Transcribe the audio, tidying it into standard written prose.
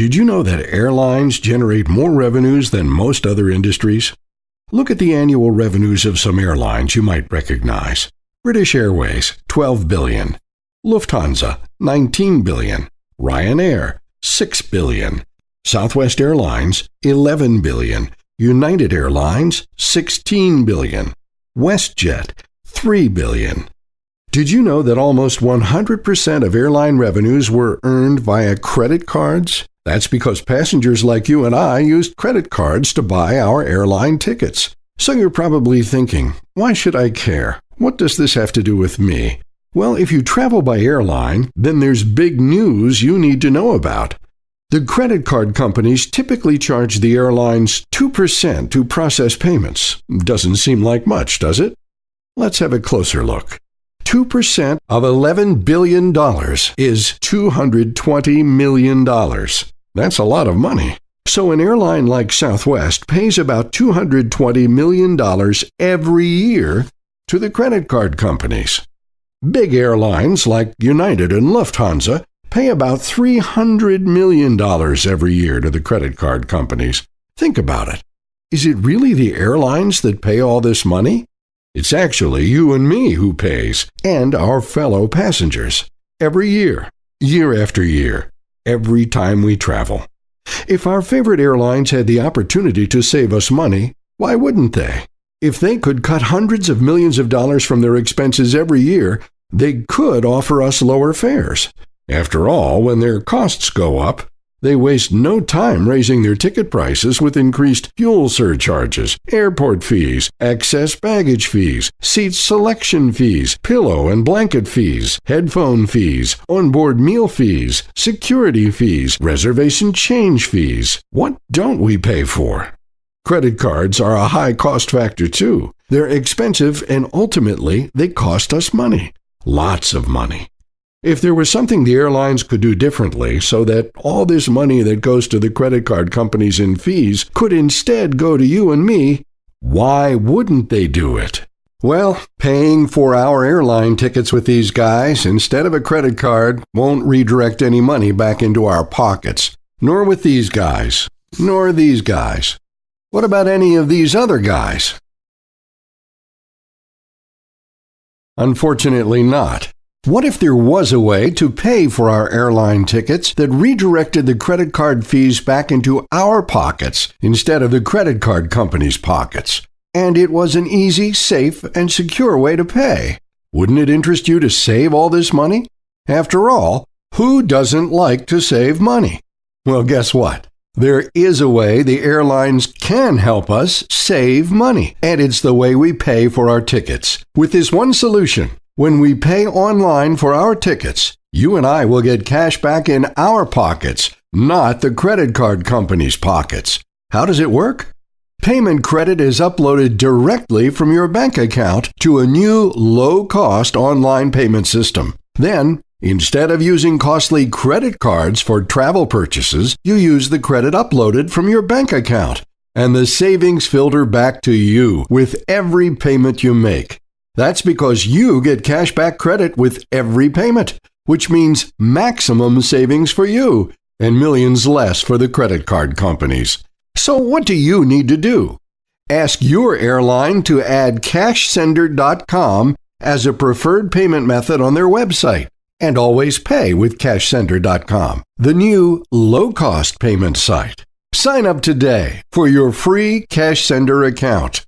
Did you know that airlines generate more revenues than most other industries? Look at the annual revenues of some airlines you might recognize. British Airways, $12 billion. Lufthansa, $19 billion. Ryanair, $6 billion. Southwest Airlines, $11 billion. United Airlines, $16 billion. WestJet, $3 billion. Did you know that almost 100% of airline revenues were earned via credit cards? That's because passengers like you and I used credit cards to buy our airline tickets. So you're probably thinking, why should I care? What does this have to do with me? Well, if you travel by airline, then there's big news you need to know about. The credit card companies typically charge the airlines 2% to process payments. Doesn't seem like much, does it? Let's have a closer look. 2% of $11 billion is $220 million. That's a lot of money. So an airline like Southwest pays about $220 million every year to the credit card companies. Big airlines like United and Lufthansa pay about $300 million every year to the credit card companies. Think about it. Is it really the airlines that pay all this money? It's actually you and me who pays, and our fellow passengers. Every year, year after year, every time we travel. If our favorite airlines had the opportunity to save us money, why wouldn't they? If they could cut hundreds of millions of dollars from their expenses every year, they could offer us lower fares. After all, when their costs go up, they waste no time raising their ticket prices with increased fuel surcharges, airport fees, excess baggage fees, seat selection fees, pillow and blanket fees, headphone fees, onboard meal fees, security fees, reservation change fees. What don't we pay for? Credit cards are a high cost factor too. They're expensive and ultimately they cost us money. Lots of money. If there was something the airlines could do differently so that all this money that goes to the credit card companies in fees could instead go to you and me, why wouldn't they do it? Well, paying for our airline tickets with these guys instead of a credit card won't redirect any money back into our pockets. Nor with these guys. Nor these guys. What about any of these other guys? Unfortunately not. What if there was a way to pay for our airline tickets that redirected the credit card fees back into our pockets instead of the credit card company's pockets? And it was an easy, safe, and secure way to pay. Wouldn't it interest you to save all this money? After all, who doesn't like to save money? Well, guess what? There is a way the airlines can help us save money, and it's the way we pay for our tickets. With this one solution, when we pay online for our tickets, you and I will get cash back in our pockets, not the credit card company's pockets. How does it work? Payment credit is uploaded directly from your bank account to a new low-cost online payment system. Then, instead of using costly credit cards for travel purchases, you use the credit uploaded from your bank account, and the savings filter back to you with every payment you make. That's because you get cashback credit with every payment, which means maximum savings for you and millions less for the credit card companies. So what do you need to do? Ask your airline to add cashsender.com as a preferred payment method on their website, and always pay with cashsender.com, the new low-cost payment site. Sign up today for your free CashSender account.